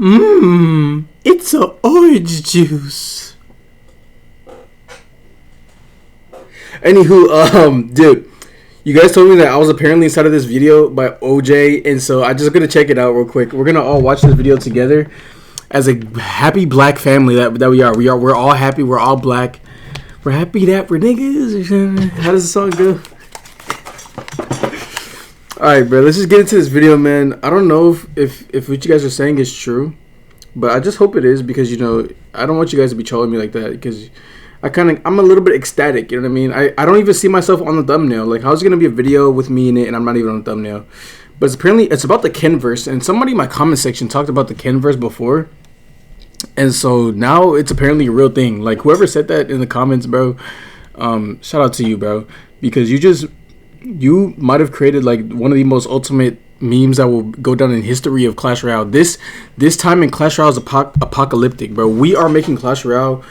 It's a orange juice. Anywho, dude, you guys told me that I was apparently inside of this video by OJ, and so I'm just gonna check it out real quick. We're gonna all watch this video together as a happy black family that we are. We're all happy. We're all black. We're happy that we're niggas. How does the song go? Alright, bro, let's just get into this video, man. I don't know if what you guys are saying is true, but I just hope it is, because, you know, I don't want you guys to be trolling me like that, because I'm a little bit ecstatic, you know what I mean? I don't even see myself on the thumbnail. Like, how's it going to be a video with me in it and I'm not even on the thumbnail? But it's about the kenverse, and somebody in my comment section talked about the kenverse before, and so now it's apparently a real thing. Like, whoever said that in the comments, bro, shout out to you, bro, because you might have created like one of the most ultimate memes that will go down in history of Clash Royale. This time in Clash Royale is apocalyptic, bro. We are making Clash Royale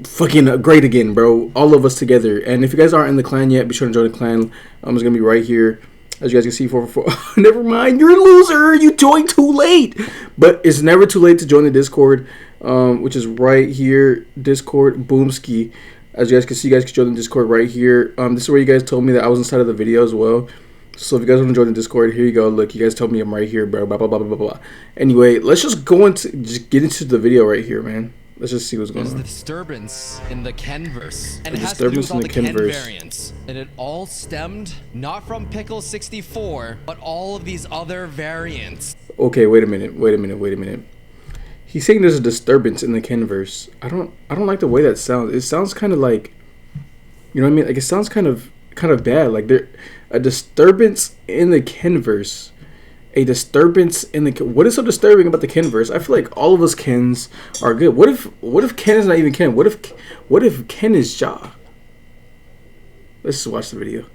fucking great again, bro. All of us together. And if you guys aren't in the clan yet, be sure to join the clan. It's gonna be right here, as you guys can see. 444. Never mind, you're a loser. You joined too late. But it's never too late to join the Discord, which is right here. Discord Boomski. As you guys can see, you guys can join the Discord right here. This is where you guys told me that I was inside of the video as well. So if you guys want to join the Discord, here you go. Look, you guys told me I'm right here, bro. Blah, blah, blah, blah, blah, blah. Anyway, let's just get into the video right here, man. Let's just see what's going on. There's disturbance in the kenverse, and it has to do with all the ken variants. And it all stemmed not from Pickle 64, but all of these other variants. Okay, wait a minute. He's saying there's a disturbance in the kenverse. I don't like the way that sounds. It sounds kind of like, you know what I mean? Like, it sounds kind of bad. Like, a disturbance in the kenverse. A disturbance in the what is so disturbing about the kenverse? I feel like all of us Kens are good. What if Ken is not even Ken? What if Ken is Ja? Let's just watch the video.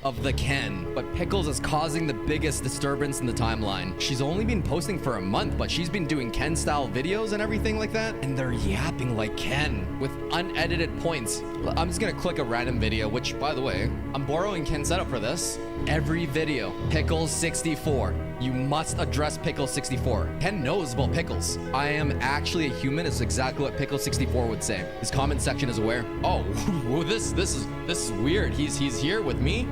Of the Ken, but Pickles is causing the biggest disturbance in the timeline. She's only been posting for a month, but she's been doing Ken style videos and everything like that, and they're yapping like Ken with unedited points. I'm just gonna click a random video, which, by the way, I'm borrowing Ken's setup for this. Every video, Pickles 64. You must address Pickles 64. Ken knows about Pickles. I am actually a human is exactly what Pickles 64 would say. His comment section is aware. Oh, this is weird. He's here with me.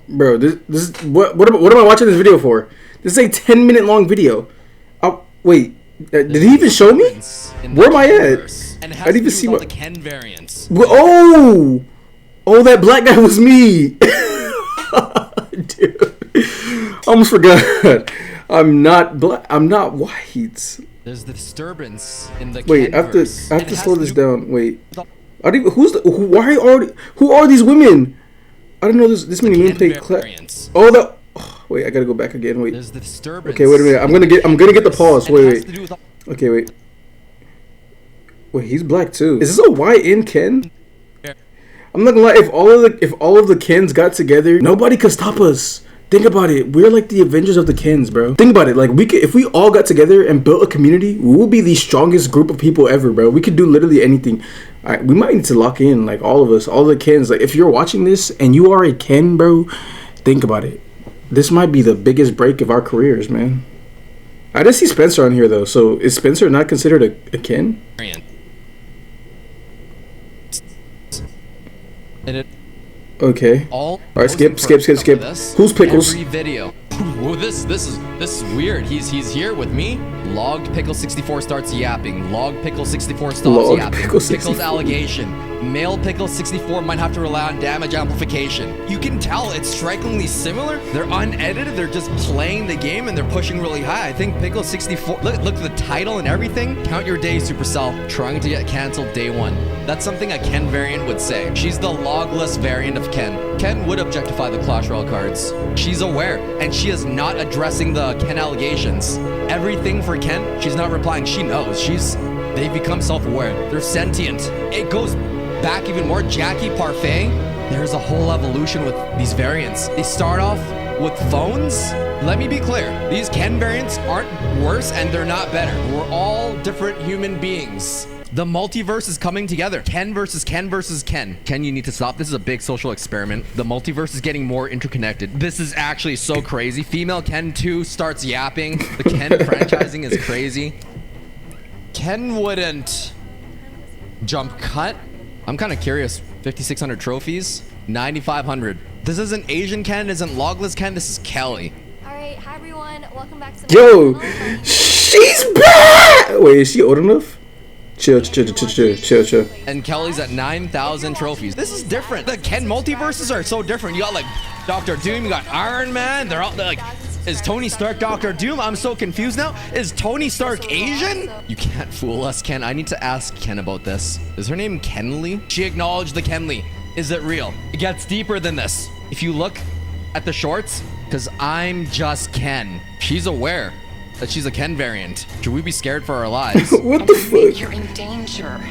Bro, this is what am I watching this video for? This is a 10-minute long video. Wait, did he even show me? Where am I at? And I didn't even see what the Ken variants. Oh, that black guy was me. Dude, I almost forgot. I'm not black. I'm not white. There's the disturbance in the wait. I have to slow this down. Wait. Who are these women? I don't know this many women play Clash. Wait, I gotta go back again. Wait. There's the disturbance. Okay, wait a minute. I'm gonna get the pause. Wait. Okay, wait. Wait, he's black too. Is this a YN Ken? I'm not gonna lie. If all of the Kens got together, nobody could stop us. Think about it. We're like the Avengers of the Kens, bro. Think about it. Like, if we all got together and built a community, we would be the strongest group of people ever, bro. We could do literally anything. We might need to lock in, like, all of us, all the Kens. Like, if you're watching this and you are a Ken, bro, think about it. This might be the biggest break of our careers, man. I didn't see Spencer on here, though. So is Spencer not considered a Ken? Okay. All right. Skip. Who's Pickles? Every video. Whoa, this is weird. He's here with me. Logged Pickle 64 starts yapping. Logged Pickle 64 stops yapping. Pickles allegation. Male Pickle 64 might have to rely on damage amplification. You can tell it's strikingly similar. They're unedited. They're just playing the game and they're pushing really high. I think Pickle 64. Look at the title and everything. Count your days, Supercell. Trying to get canceled day one. That's something a Ken variant would say. She's the logless variant of Ken. Ken would objectify the Clash Royale cards. She's aware, and she is not addressing the Ken allegations. Everything for Ken, she's not replying. She knows. They've become self-aware. They're sentient. It goes back even more. Jackie Parfait. There's a whole evolution with these variants. They start off with phones. Let me be clear. These Ken variants aren't worse and they're not better. We're all different human beings. The multiverse is coming together. Ken versus Ken versus Ken. Ken, you need to stop. This is a big social experiment. The multiverse is getting more interconnected. This is actually so crazy. Female Ken 2 starts yapping. The Ken franchising is crazy. Ken wouldn't jump cut. I'm kind of curious. 5,600 trophies, 9,500. This isn't Asian Ken, isn't Logless Ken. This is Kelly. All right, hi everyone. Welcome back to Yo, she's back. Wait, is she old enough? Chill. And Kelly's at 9,000 trophies. This is different. The Ken multiverses are so different. You got like Dr. Doom, you got Iron Man. They're all like, is Tony Stark Dr. Doom? I'm so confused now. Is Tony Stark Asian? You can't fool us, Ken. I need to ask Ken about this. Is her name Kenly? She acknowledged the Kenly. Is it real? It gets deeper than this. If you look at the shorts, because I'm just Ken. She's aware that she's a Ken variant. Should we be scared for our lives? What the fuck? You're in danger.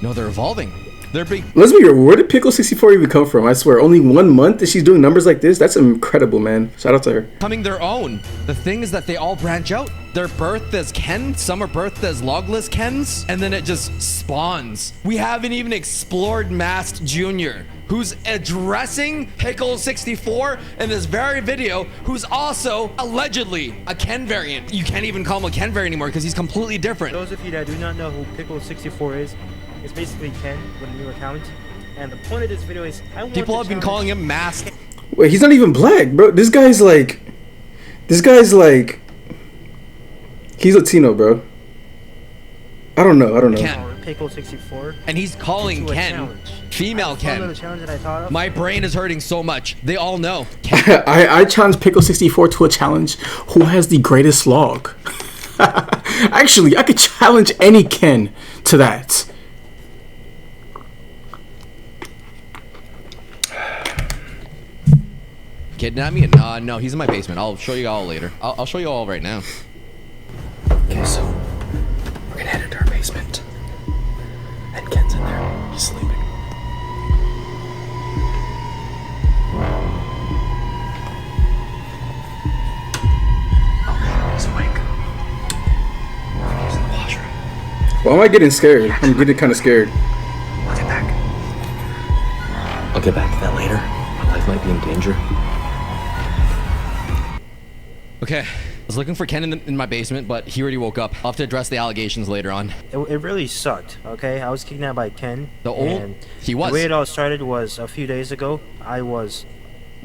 No, they're evolving. They're big. Let's be real. Where did Pickle 64 even come from? I swear, only 1 month that she's doing numbers like this. That's incredible, man. Shout out to her. Becoming their own. The thing is that they all branch out. They're birthed as Ken, some are birthed as Logless Kens, and then it just spawns. We haven't even explored Masked Jr., who's addressing Pickle 64 in this very video, who's also allegedly a Ken variant. You can't even call him a Ken variant anymore because he's completely different. Those of you that do not know who Pickle 64 is, it's basically Ken with a new account. And the point of this video is I want People to have been challenge- calling him Masked. Wait, he's not even black, bro. This guy's like, he's Latino, bro. I don't know. Ken. Pickle 64. And he's calling to a Ken challenge. female That's one of Ken. the challenge that I thought of. My brain is hurting so much. They all know. I challenge Pickle 64 to a challenge. Who has the greatest log? Actually, I could challenge any Ken to that. Kidnap me? No, he's in my basement. I'll show you all later. I'll show you all right now. Okay, so we're gonna head into our basement. And Ken's in there. He's sleeping. Okay, he's awake. He's in the washroom. Why am I getting scared? I'm getting kind of scared. I'll get back. I'll get back to that later. My life might be in danger. Okay, I was looking for Ken in my basement, but he already woke up. I'll have to address the allegations later on. It really sucked, okay? I was kidnapped by Ken. He was. The way it all started was a few days ago. I was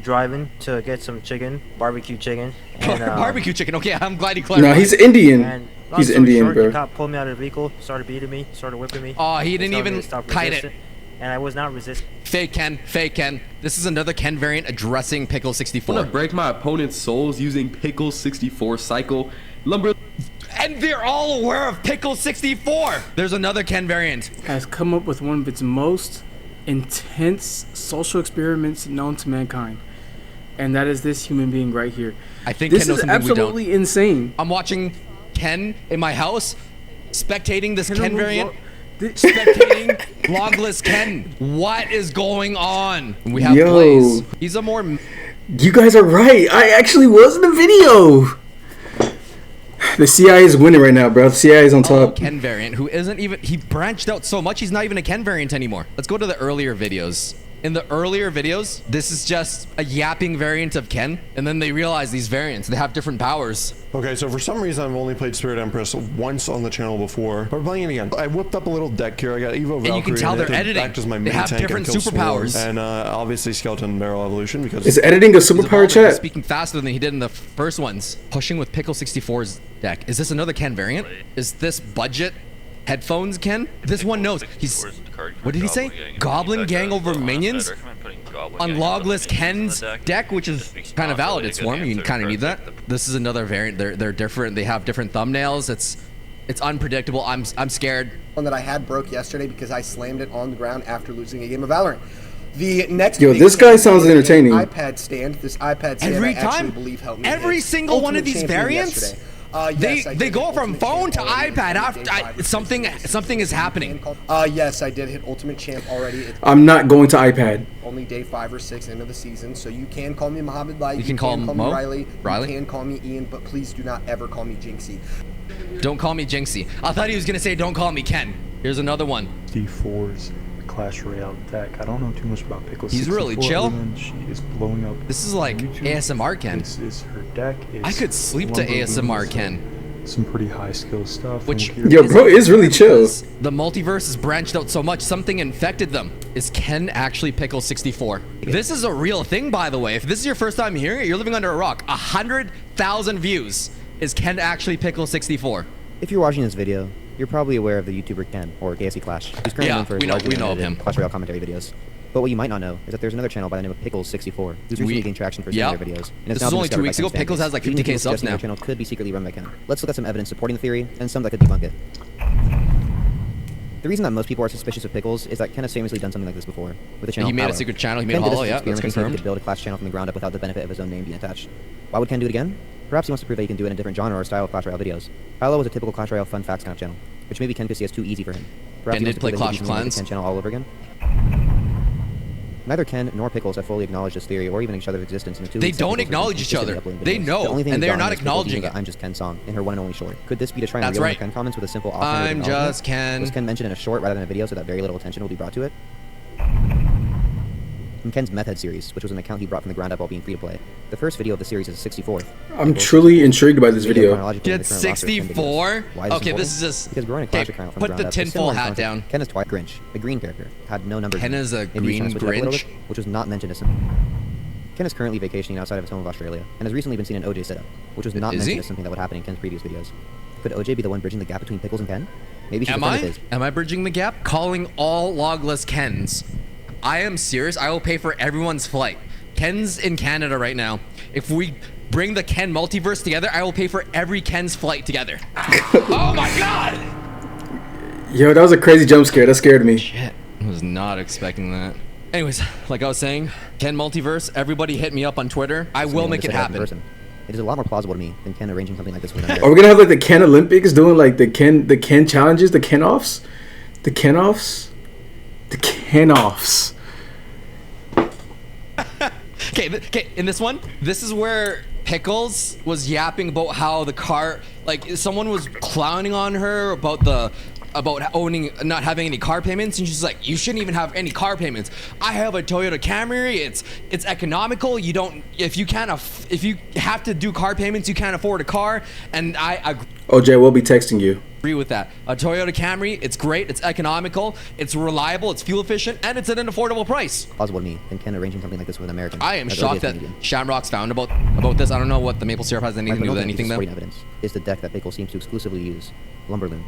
driving to get some chicken, barbecue chicken. And, Barbecue chicken. Okay, I'm glad he clarified. No, he's Indian. And long He's story Indian, short, bro. The cop pulled me out of the vehicle, started beating me, started whipping me. Oh, he didn't Telling me even to stop kite resisting, it. And I was not resisting. Fake Ken. Fake Ken. This is another Ken variant addressing Pickle I'm 64. gonna break my opponent's souls using Pickle 64 cycle lumber. And they're all aware of Pickle 64. There's another Ken variant. Has come up with one of its most intense social experiments known to mankind, and that is this human being right here. I think This Ken knows is something we don't. absolutely insane. I'm watching Ken in my house, spectating this Ken variant. This- Spectating Logless Ken. What is going on? We have Yo. Blaze. He's a more. You guys are right. I actually was in the video. The CIA is winning right now, bro. The CIA is on top. Ken variant who isn't even. He branched out so much. He's not even a Ken variant anymore. Let's go to the earlier videos. In the earlier videos, this is just a yapping variant of Ken, and then they realize these variants, they have different powers. Okay, so for some reason I've only played Spirit Empress once on the channel before, but we're playing it again. I whipped up a little deck here. I got Evo Valkyrie. And you can tell they're it editing. acts as my They main have tank different and kill superpowers. swarms. And obviously Skeleton Barrel Evolution because Is editing a He's superpower evolving. He's chat? speaking faster than he did in the first ones. Pushing with Pickle 64's deck. Is this another Ken variant? Is this budget headphones Ken? This one knows. He's. What did he say? Goblin Gang over minions? On Logless Ken's deck, which is kind of valid. It's warm. You kind of need that. This is another variant. They're different. They have different thumbnails. It's unpredictable. I'm scared. One that I had broke yesterday because I slammed it on the ground after losing a game of Valorant. The next Yo, big this thing guy is sounds an entertaining. iPad stand. This iPad stand Every I actually time? believe helped me. Every hit single one of Ultimate these Champion variants? yesterday. Yes, I They did go hit from Ultimate phone to Champ already. iPad It's only day after 5 or 6 something is happening. Yes, I did hit Ultimate Champ already. It's I'm not going to iPad. only day 5 or 6 into the season, so you can call me Muhammad Light. You can call him me Mo? Riley. Riley? You can call me Ian, but please do not ever call me Jinxie. Don't call me Jinxie. I thought he was gonna say, don't call me Ken. Here's another one. D4's Clash Royale deck. I don't know too much about Pickle. He's really chill. She is blowing up. This is like ASMR Ken. This is her deck. I could sleep to ASMR Ken. Some pretty high skill stuff. Which yo, bro is really chill. The multiverse has branched out so much, something infected them. Is Ken actually Pickle 64? This is a real thing, by the way. If this is your first time hearing it, you're living under a rock. 100,000 views. Is Ken actually Pickle 64? If you're watching this video, you're probably aware of the YouTuber Ken, or KFC Clash, who's currently known for his we know of him. Clash Royale commentary videos. But what you might not know is that there's another channel by the name of Pickles64, who's recently gained traction for his their videos. And this was only 2 weeks ago. Pickles has like 50K subs now. Their channel could be secretly run by Ken. Let's look at some evidence supporting the theory, and some that could debunk it. The reason that most people are suspicious of Pickles is that Ken has famously done something like this before, with the channel He made a secret channel, he made a hollow, yeah, that's confirmed. He could build a Clash channel from the ground up without the benefit of his own name being attached. Why would Ken do it again? Perhaps he wants to prove that he can do it in a different genre or style of Clash Royale videos. Hilo was a typical Clash Royale fun facts kind of channel, which maybe Ken could see as too easy for him. Perhaps Ken did play Clash Clans. Ken channel all over again. Neither Ken nor Pickles have fully acknowledged this theory or even each other's existence in the 2 They weeks don't acknowledge each other. They know, and they are not acknowledging it. I'm just Ken song in her one and only short. Could this be to try and reveal the Ken comments with a simple I'm just Ken. Was Ken mentioned in a short rather than a video so that very little attention will be brought to it? In Ken's Meth Head series, which was an account he brought from the ground up while being free to play. The first video of the series is 64th. I'm truly intrigued by this video. Get 64? Okay, this is just... Because growing a Clash account from put the tinfoil hat down. Ken is Twilight Grinch, a green character, had no numbers. Ken is a green Grinch? Which was not mentioned as something. Ken is currently vacationing outside of his home of Australia, and has recently been seen in OJ's setup, which was not mentioned as something that would happen in Ken's previous videos. Could OJ be the one bridging the gap between Pickles and Ken? Maybe she's Am I bridging the gap? Calling all logless Kens. I am serious. I will pay for everyone's flight. Ken's in Canada right now. If we bring the Ken multiverse together, I will pay for every Ken's flight together. Oh my god! Yo, that was a crazy jump scare. That scared me. Shit. I was not expecting that. Anyways, like I was saying, Ken multiverse, everybody hit me up on Twitter. I will make it happen. It is a lot more plausible to me than Ken arranging something like this with Are we gonna have like the Ken Olympics doing like the Ken challenges, the Ken offs? The Ken offs? The Ken offs. Okay, in this one, this is where Pickles was yapping about how the car, like someone was clowning on her about not having any car payments, and she's like, you shouldn't even have any car payments. I have a Toyota Camry. It's economical. You don't if you have to do car payments, you can't afford a car. And I OJ will be texting you. Agree with that. A Toyota Camry, it's great, it's economical, it's reliable, it's fuel efficient, and it's at an affordable price. Plausible to me than Ken arranging something like this with an American. I am shocked that Shamrock's found about this. I don't know what the maple syrup has anything to do with anything though. Evidence is the deck that Pickle seems to exclusively use, Lumberloon.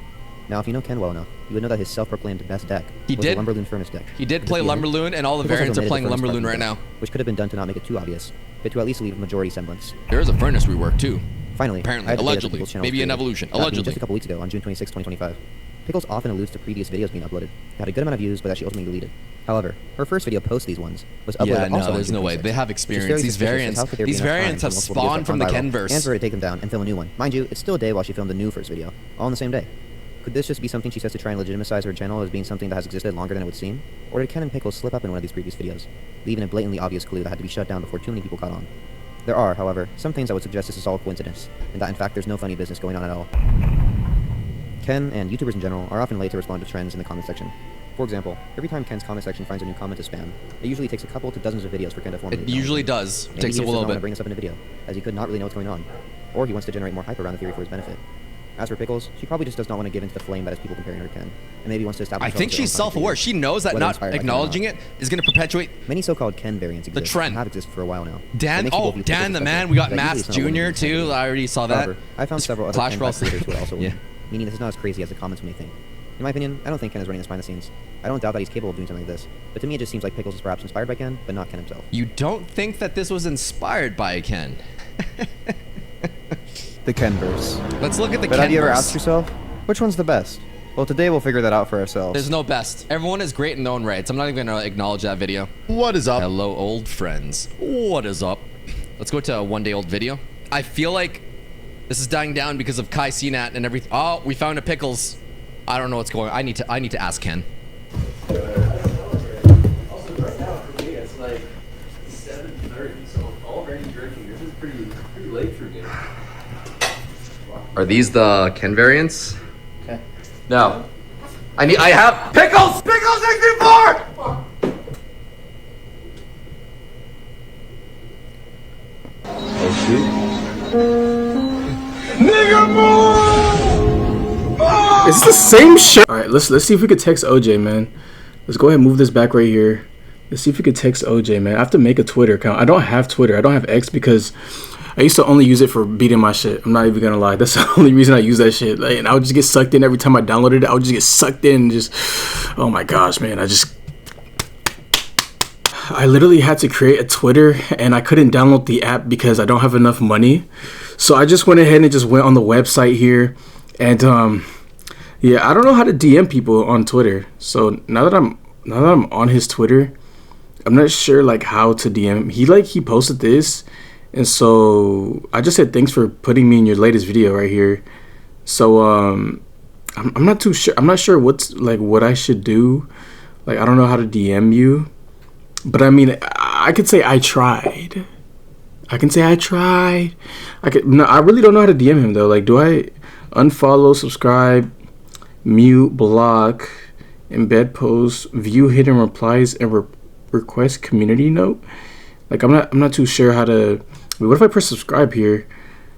Now, if you know Ken well enough, you would know that his self-proclaimed best deck was the Lumberloon Furnace deck. He did play Lumberloon, and all the variants are playing Lumberloon right now. Which could have been done to not make it too obvious, but to at least leave a majority semblance. There is a furnace rework too. Finally, apparently, allegedly, maybe an evolution, allegedly. Just a couple weeks ago, on June 26, 2025. Pickles often alludes to previous videos being uploaded. It had a good amount of views, but that she ultimately deleted. However, her first video post these ones was uploaded also on there's June no way. 26. They have experience. These variants have spawned from the Kenverse. And for her to take them down and film a new one. Mind you, it's still a day while she filmed the new first video, all on the same day. Could this just be something she says to try and legitimize her channel as being something that has existed longer than it would seem? Or did Ken and Pickles slip up in one of these previous videos, leaving a blatantly obvious clue that had to be shut down before too many people caught on? There are, however, some things that would suggest this is all coincidence, and that in fact there's no funny business going on at all. Ken, and YouTubers in general, are often late to respond to trends in the comment section. For example, every time Ken's comment section finds a new comment to spam, it usually takes a couple to dozens of videos for Ken to formally It usually does. It takes a little bit. To bring this up in a video, as he could not really know what's going on, or he wants to generate more hype around the theory for his benefit. As for Pickles, she probably just does not want to give into the flame that is people comparing her to Ken, and maybe wants to establish. I think she's self-aware. She knows that not acknowledging it is going to perpetuate. Many so-called Ken variants exist. The trend and have existed for a while now. Dan, Dan the man. We got Mass Jr. too. I already saw that. However, I found several other Ken creators who are also women, meaning this is not as crazy as the comments may think. In my opinion, I don't think Ken is running this behind the scenes. I don't doubt that he's capable of doing something like this, but to me it just seems like Pickles is perhaps inspired by Ken, but not Ken himself. You don't think that this was inspired by Ken? The Kenverse. Let's look at the Kenverse. But have you ever asked yourself, which one's the best? Well, today we'll figure that out for ourselves. There's no best. Everyone is great in their own rights. I'm not even going to acknowledge that video. What is up? Hello, old friends. What is up? Let's go to a one-day-old video. I feel like this is dying down because of Kai CNAT and everything. Oh, we found a Pickles. I don't know what's going on. I need to ask Ken. Also, right now for me, it's like 7:30, so already drinking. This is pretty late for me. Are these the Ken variants? Okay. No. I have pickles! Pickles 64! Oh shoot. Nigga move! Is this the same shit? Alright, let's see if we could text OJ, man. Let's go ahead and move this back right here. Let's see if we could text OJ, man. I have to make a Twitter account. I don't have Twitter. I don't have X because I used to only use it for beating my shit. I'm not even gonna lie. That's the only reason I use that shit. Like, and I would just get sucked in every time I downloaded it. I would just get sucked in and just, oh my gosh, man. I literally had to create a Twitter and I couldn't download the app because I don't have enough money. So I just went ahead and just went on the website here. And yeah, I don't know how to DM people on Twitter. So now that I'm on his Twitter, I'm not sure like how to DM him. He posted this, and so I just said thanks for putting me in your latest video right here. So I'm not too sure. I'm not sure what I should do. Like, I don't know how to DM you, but I mean, I could say I tried. I can say I tried. No, I really don't know how to DM him though. Like, do I unfollow, subscribe, mute, block, embed posts, view hidden replies, and request community note? Like, I'm not too sure how to. Wait, what if I press subscribe here?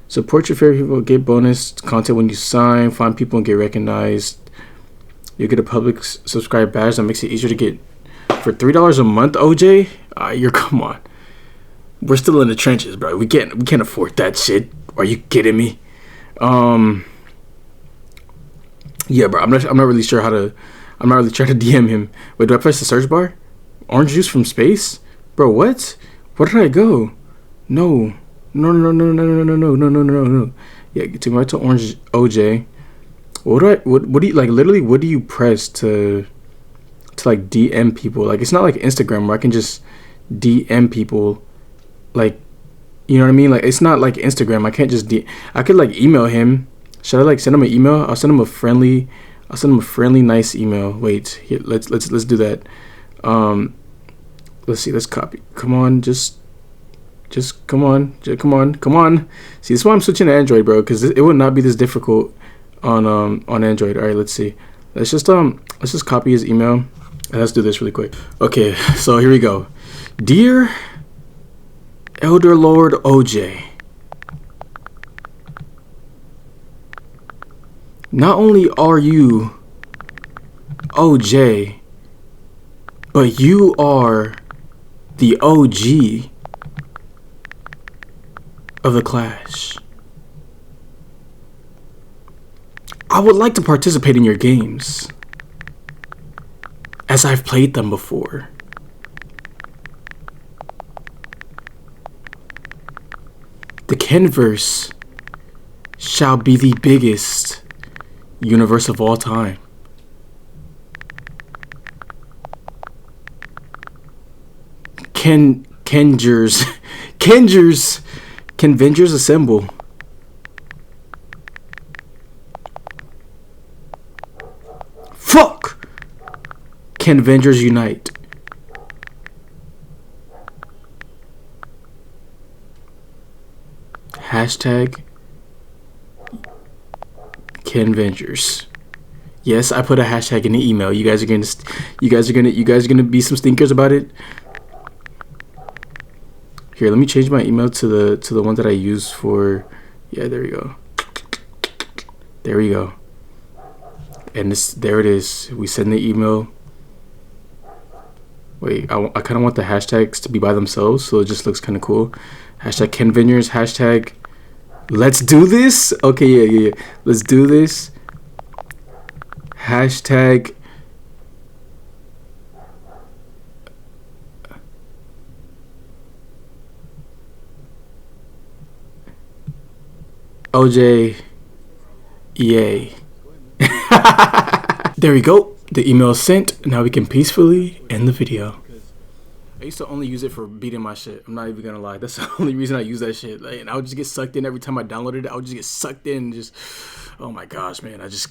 Support your favorite people, get bonus content when you sign, find people and get recognized. You get a public subscribe badge that makes it easier to get for $3 a month. OJ, you're, come on. We're still in the trenches, bro. We can't afford that shit. Are you kidding me? Yeah, bro. I'm not really sure how to. I'm not really trying to DM him. Wait, do I press the search bar? Orange juice from space? Bro, what? Where did I go? No. No. Yeah, to right to orange OJ. What do you like, literally what do you press to like DM people? Like, it's not like Instagram where I can just DM people, like, you know what I mean? Like, it's not like Instagram. I can't just I could like email him. Should I like send him an email? I'll send him a friendly nice email. Wait, here, let's do that. Let's see, let's copy. Come on, just come on. See, this is why I'm switching to Android, bro, because it would not be this difficult on Android. All right, let's see. Let's just copy his email and let's do this really quick. Okay, so here we go. Dear Elder Lord OJ, not only are you OJ, but you are the OG of the Clash. I would like to participate in your games, as I've played them before. The kenverse shall be the biggest universe of all time. Kenvengers assemble. Fuck! Kenvengers unite. Hashtag Kenvengers. Yes, I put a hashtag in the email. You guys are gonna be some stinkers about it. Here, let me change my email to the one that I use for. Yeah, there we go. There we go. And there it is. We send the email. Wait, I kind of want the hashtags to be by themselves, so it just looks kind of cool. Hashtag Kenvengers. Hashtag let's do this. Okay, yeah. Let's do this. Hashtag OJ EA. There we go. The email is sent. Now we can peacefully end the video. I used to only use it for beating my shit. I'm not even gonna lie. That's the only reason I use that shit. Like, and I would just get sucked in every time I downloaded it. I would just get sucked in and just, oh my gosh, man. I just